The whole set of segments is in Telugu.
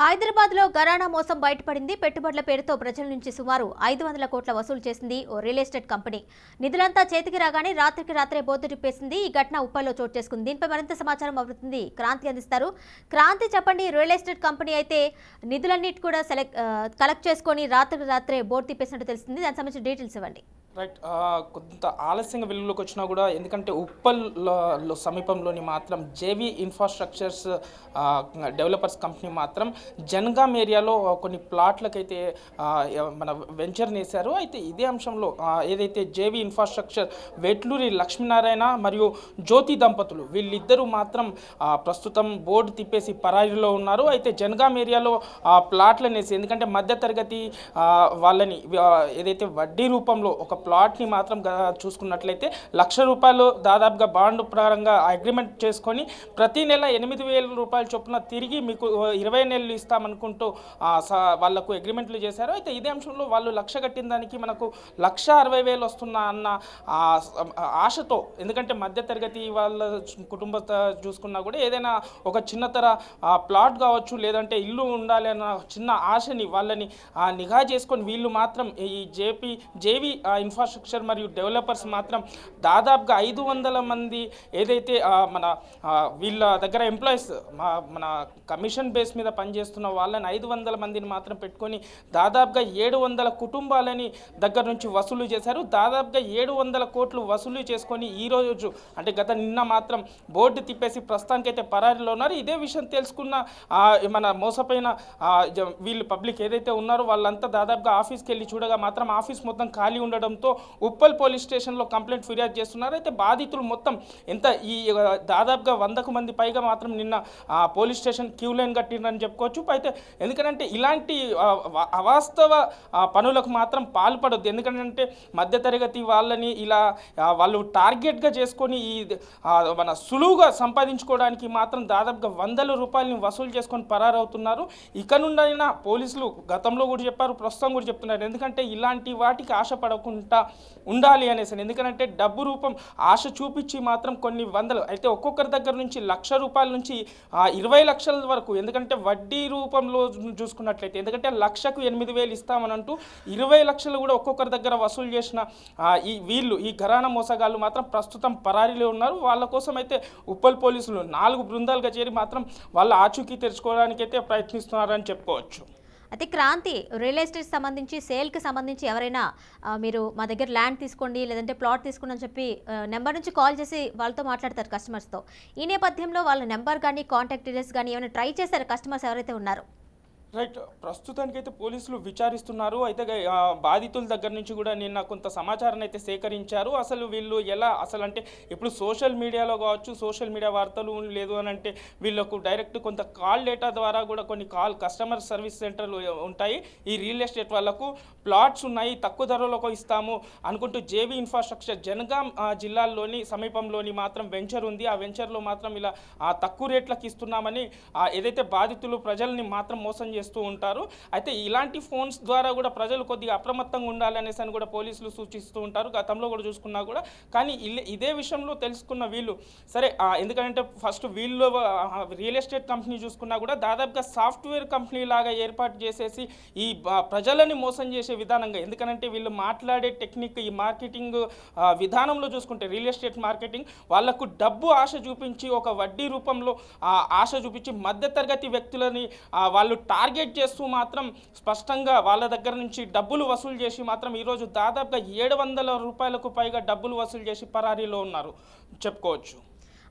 హైదరాబాద్లో ఘరానా మోసం బయటపడింది. పెట్టుబడుల పేరుతో ప్రజల నుంచి సుమారు 500 కోట్ల వసూలు చేసింది ఓ రియల్ ఎస్టేట్ కంపెనీ. నిధులంతా చేతికి రాగానే రాత్రికి రాత్రే బోర్డు తిప్పేసింది. ఈ ఘటన ఉప్పల్లో చోటు చేసుకుంది. దీనిపై మరింత సమాచారం అవుతుంది క్రాంతి అందిస్తారు. క్రాంతి, చెప్పండి. రియల్ ఎస్టేట్ కంపెనీ అయితే నిధులన్నిటి కూడా కలెక్ట్ చేసుకొని రాత్రికి రాత్రే బోర్డు తిప్పేసినట్టు తెలిసింది. దానికి సంబంధించిన డీటెయిల్స్ ఇవ్వండి. రైట్. కొంత ఆలస్యంగా వెలుగులోకి వచ్చినా కూడా, ఎందుకంటే ఉప్పల్లో సమీపంలోని మాత్రం జేవీ ఇన్ఫ్రాస్ట్రక్చర్స్ డెవలపర్స్ కంపెనీ మాత్రం జనగాం ఏరియాలో కొన్ని ప్లాట్లకైతే మన వెంచర్ని వేశారు. అయితే ఇదే అంశంలో ఏదైతే జేవీ ఇన్ఫ్రాస్ట్రక్చర్ వెట్లూరి లక్ష్మీనారాయణ మరియు జ్యోతి దంపతులు వీళ్ళిద్దరూ మాత్రం ప్రస్తుతం బోర్డు తిప్పేసి పరారీలో ఉన్నారు. అయితే జనగాం ఏరియాలో ప్లాట్లను వేసి, ఎందుకంటే మధ్యతరగతి వాళ్ళని ఏదైతే వడ్డీ రూపంలో ఒక ప్లాట్ని మాత్రం చూసుకున్నట్లయితే ₹1,00,000 దాదాపుగా బాండ్ ప్రకారంగా అగ్రిమెంట్ చేసుకొని ప్రతి నెల ₹8,000 చొప్పున తిరిగి మీకు 20 నెలలు ఇస్తామనుకుంటూ వాళ్లకు అగ్రిమెంట్లు చేశారు. అయితే ఇదే అంశంలో వాళ్ళు 1,00,000 కట్టిన దానికి మనకు ₹1,60,000 వస్తున్నా అన్న ఆశతో, ఎందుకంటే మధ్యతరగతి వాళ్ళ కుటుంబ చూసుకున్నా కూడా ఏదైనా ఒక చిన్నతర ప్లాట్ కావచ్చు, లేదంటే ఇల్లు ఉండాలి అన్న చిన్న ఆశని వాళ్ళని నిఘా చేసుకొని వీళ్ళు మాత్రం ఈ జేవీ ఇన్ఫ్రాస్ట్రక్చర్ మరియు డెవలపర్స్ మాత్రం దాదాపుగా 500 మంది ఏదైతే మన వీళ్ళ దగ్గర ఎంప్లాయీస్ మన కమిషన్ బేస్ మీద పనిచేస్తున్న వాళ్ళని 500 మందిని మాత్రం పెట్టుకొని దాదాపుగా 700 కుటుంబాలని దగ్గర నుంచి వసూలు చేశారు. దాదాపుగా 700 కోట్లు వసూలు చేసుకొని ఈరోజు అంటే నిన్న మాత్రం బోర్డు తిప్పేసి ప్రస్తుతానికైతే పరారీలో ఉన్నారు. ఇదే విషయం తెలుసుకున్న మన మోసపోయిన వీళ్ళు పబ్లిక్ ఏదైతే ఉన్నారో వాళ్ళంతా దాదాపుగా ఆఫీస్కి వెళ్ళి చూడగా మాత్రం ఆఫీస్ మొత్తం ఖాళీ ఉండడంతో ఉప్పల్ పోలీస్ స్టేషన్లో కంప్లైంట్ ఫిర్యాదు చేస్తున్నారు. అయితే బాధితులు మొత్తం దాదాపుగా 100 మంది పైగా మాత్రం నిన్న పోలీస్ స్టేషన్ క్యూ లైన్ కట్టిందని చెప్పుకోవచ్చు. అయితే ఎందుకంటే ఇలాంటి అవాస్తవ పనులకు మాత్రం పాల్పడొద్దు. ఎందుకంటే మధ్యతరగతి వాళ్ళని ఇలా వాళ్ళు టార్గెట్గా చేసుకొని మన సులువుగా సంపాదించుకోవడానికి మాత్రం దాదాపుగా ₹100 వసూలు చేసుకొని పరారవుతున్నారు. ఇక నుండైనా పోలీసులు గతంలో కూడా చెప్పారు, ప్రస్తుతం కూడా చెప్తున్నారు. ఎందుకంటే ఇలాంటి వాటికి ఆశపడకుండా ఉండాలి అనేసి. ఎందుకంటే డబ్బు రూపం ఆశ చూపించి మాత్రం కొన్ని వందలు, అయితే ఒక్కొక్కరి దగ్గర నుంచి ₹1,00,000 నుంచి 20 లక్షల వరకు, ఎందుకంటే వడ్డీ రూపంలో చూసుకున్నట్లయితే, ఎందుకంటే 1,00,000కు 8,000 ఇస్తామని అంటూ 20 లక్షలు కూడా ఒక్కొక్కరి దగ్గర వసూలు చేసిన ఈ ఘరానా మోసగాళ్ళు మాత్రం ప్రస్తుతం పరారీలో ఉన్నారు. వాళ్ళ కోసం అయితే ఉప్పల్ పోలీసులు 4 బృందాలుగా చేరి మాత్రం వాళ్ళ ఆచూకీ తెరుచుకోవడానికైతే ప్రయత్నిస్తున్నారని చెప్పుకోవచ్చు. అయితే క్రాంతి, రియల్ ఎస్టేట్ సంబంధించి సేల్కి సంబంధించి ఎవరైనా మీరు మా దగ్గర ల్యాండ్ తీసుకోండి లేదంటే ప్లాట్ తీసుకోండి అని చెప్పి నెంబర్ నుంచి కాల్ చేసి వాళ్ళతో మాట్లాడతారు కస్టమర్స్తో. ఈ నేపథ్యంలో వాళ్ళ నెంబర్ కానీ కాంటాక్ట్ డీటెయిల్స్ కానీ ఏమైనా ట్రై చేశారు కస్టమర్స్ ఎవరైతే ఉన్నారో? రైట్. ప్రస్తుతానికైతే పోలీసులు విచారిస్తున్నారు. అయితే బాధితుల దగ్గర నుంచి కూడా నిన్న కొంత సమాచారాన్ని అయితే సేకరించారు. అసలు వీళ్ళు ఎలా అంటే ఇప్పుడు సోషల్ మీడియాలో కావచ్చు, సోషల్ మీడియా వార్తలు లేదు అని అంటే వీళ్ళకు డైరెక్ట్ కొంత కాల్ డేటా ద్వారా కూడా కొన్ని కస్టమర్ సర్వీస్ సెంటర్లు ఉంటాయి. ఈ రియల్ ఎస్టేట్ వాళ్ళకు ప్లాట్స్ ఉన్నాయి, తక్కువ ధరలకు ఇస్తాము అనుకుంటూ జేవీ ఇన్ఫ్రాస్ట్రక్చర్ జనగాం జిల్లాల్లోని సమీపంలోని మాత్రం వెంచర్ ఉంది. ఆ వెంచర్లో మాత్రం ఇలా తక్కువ రేట్లకు ఇస్తున్నామని ఏదైతే బాధితులు ప్రజల్ని మాత్రం మోసం చేస్తూ ఉంటారు. అయితే ఇలాంటి ఫోన్స్ ద్వారా కూడా ప్రజలు కొద్దిగా అప్రమత్తంగా ఉండాలి అనేసి అని కూడా పోలీసులు సూచిస్తూ ఉంటారు. గతంలో కూడా చూసుకున్నా కూడా. కానీ ఇదే విషయంలో తెలుసుకున్న వీళ్ళు సరే, ఎందుకంటే ఫస్ట్ వీళ్ళు రియల్ ఎస్టేట్ కంపెనీ చూసుకున్నా కూడా దాదాపుగా సాఫ్ట్వేర్ కంపెనీ లాగా ఏర్పాటు చేసేసి ఈ ప్రజలని మోసం చేసే విధానంగా, ఎందుకంటే వీళ్ళు మాట్లాడే టెక్నిక్, ఈ మార్కెటింగ్ విధానంలో చూసుకుంటే రియల్ ఎస్టేట్ మార్కెటింగ్ వాళ్లకు డబ్బు ఆశ చూపించి ఒక వడ్డీ రూపంలో ఆశ చూపించి మధ్యతరగతి వ్యక్తులని వాళ్ళు టార్గెట్ చేస్తూ మాత్రం స్పష్టంగా వాళ్ళ దగ్గర నుంచి డబ్బులు వసూలు చేసి మాత్రం ఈరోజు దాదాపుగా ₹700 పైగా డబ్బులు వసూలు చేసి పరారీలో ఉన్నారు చెప్పుకోవచ్చు.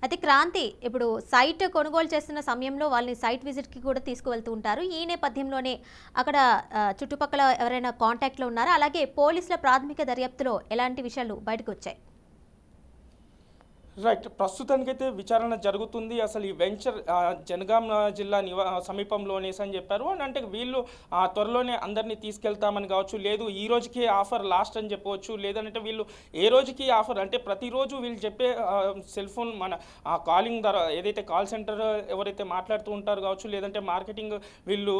అయితే క్రాంతి, ఇప్పుడు సైట్ కొనుగోలు చేస్తున్న సమయంలో వాళ్ళని సైట్ విజిట్కి కూడా తీసుకువెళ్తూ ఉంటారు. ఈ నేపథ్యంలోనే అక్కడ చుట్టుపక్కల ఎవరైనా కాంటాక్ట్లో ఉన్నారా? అలాగే పోలీసుల ప్రాథమిక దర్యాప్తులో ఎలాంటి విషయాలు బయటకు వచ్చాయి? రైట్. ప్రస్తుతానికైతే విచారణ జరుగుతుంది. అసలు ఈ వెంచర్ జనగాం జిల్లా సమీపంలోనేసి అని చెప్పారు. అంటే వీళ్ళు త్వరలోనే అందరినీ తీసుకెళ్తామని కావచ్చు, లేదు ఈ రోజుకి ఆఫర్ లాస్ట్ అని చెప్పవచ్చు, లేదంటే వీళ్ళు ఏ రోజుకి ఆఫర్ అంటే ప్రతిరోజు వీళ్ళు చెప్పే సెల్ ఫోన్ మన కాలింగ్ ద్వారా ఏదైతే కాల్ సెంటర్ ఎవరైతే మాట్లాడుతూ ఉంటారో కావచ్చు, లేదంటే మార్కెటింగ్ వీళ్ళు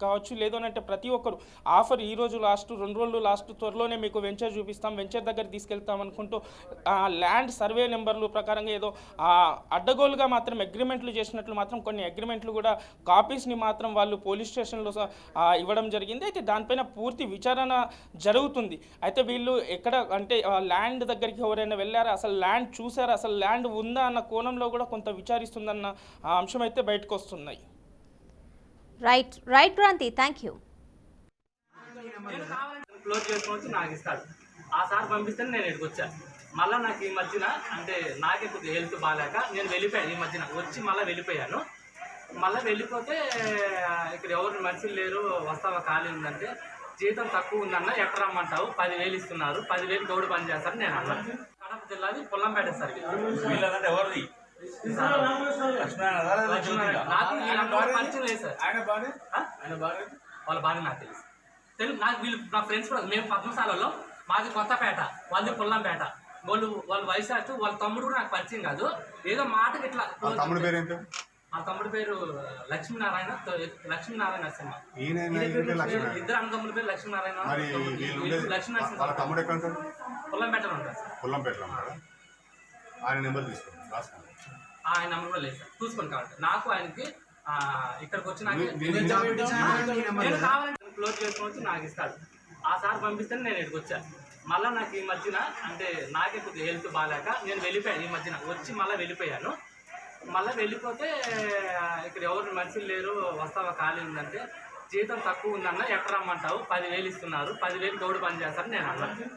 కావచ్చు, లేదనంటే ప్రతి ఒక్కరు ఆఫర్ ఈ రోజు లాస్ట్, 2 రోజులు లాస్ట్, త్వరలోనే మీకు వెంచర్ చూపిస్తాం, వెంచర్ దగ్గర తీసుకెళ్తాం అనుకుంటూ ల్యాండ్ సర్వే నెంబర్ ఆర్డర్లు ప్రకారంగా ఏదో అడ్డగోలుగా మాత్రం అగ్రిమెంట్లు చేసినట్లు మాత్రం కొన్ని అగ్రిమెంట్లు కూడా కాపీస్ని మాత్రం వాళ్ళు పోలీస్ స్టేషన్లో ఇవ్వడం జరిగింది. అయితే దానిపైన పూర్తి విచారణ జరుగుతుంది. అయితే వీళ్ళు ఎక్కడ అంటే ల్యాండ్ దగ్గరికి ఎవరైనా వెళ్ళారా, అసలు ల్యాండ్ చూసారా, అసలు ల్యాండ్ ఉందా అన్న కోణంలో కూడా కొంత విచారిస్తుందన్న అంశం అయితే బయటకు వస్తున్నాయి. Right Kranti, thank you. Close చేసుకొని వచ్చి నాకు ఇస్తాడు. ఆ సార్ పంపిస్తే నేను ఇక్కడికి వచ్చాను. మళ్ళీ నాకు ఈ మధ్యన అంటే నాకే కొద్దిగా హెల్త్ బాగాలేక నేను వెళ్ళిపోయాను. ఈ మధ్యన వచ్చి మళ్ళీ వెళ్ళిపోయాను. మళ్ళీ వెళ్ళిపోతే ఇక్కడ ఎవరు మనుషులు లేరు, వస్తావా ఖాళీ ఉందంటే జీతం తక్కువ ఉందన్న ఎక్కడ రమ్మంటావు, 10,000 ఇస్తున్నారు, 10,000 గౌడు పని చేస్తారు నేను అన్నాను. కడప జిల్లాది పొల్లంపేట సార్. ఎవరిది నాకు పరిచయం లేదు సార్. వాళ్ళ బాగా నాకు తెలుసు. నాకు వీళ్ళు నా ఫ్రెండ్స్ కూడా. మేము పద్మశాలలో, మాది కొత్తపేట, వాళ్ళది పుల్లంపేట. వాళ్ళ వయసు వాళ్ళ తమ్ముడు కూడా నాకు పరిచయం కాదు. ఏదో మాటకి ఇట్లా. తమ్ముడు పేరు ఏంటి? ఆ తమ్ముడు పేరు లక్ష్మీనారాయణ నరసింహ. ఇద్దరు అన్నదమ్ముల పేరు లక్ష్మీనారాయణ, లక్ష్మీనరసింహ. తమ్ముడు ఎక్కడ ఉంటాడు? పుల్లంపేటలో ఉంటారు సార్. పుల్లంపేటలో ఉంటాడు. ఆయన నెంబర్ తీసుకోండి, రాసుకోండి. ఆయన నెంబర్ కూడా లేదు సార్, చూసుకోండి. కాబట్టి నాకు ఆయనకి ఇక్కడికి వచ్చి నాకు క్లోజ్ చేసుకొని వచ్చి నాకు ఇస్తాడు. ఆ సార్ పంపిస్తే నేను ఇక్కడికి వచ్చాను. మళ్ళీ నాకు ఈ మధ్యన అంటే నాకే కొద్దిగా హెల్త్ బాగాలేక నేను వెళ్ళిపోయాను. ఈ మధ్యన వచ్చి మళ్ళీ వెళ్ళిపోయాను. మళ్ళీ వెళ్ళిపోతే ఇక్కడ ఎవరు మనుషులు లేరు, వస్తావా ఖాళీ ఉందంటే జీతం తక్కువ ఉందన్న ఎక్కడ రమ్మంటావు, 10,000 ఇస్తున్నారు, 10,000 గౌడు పని చేస్తారు నేను అన్నాను.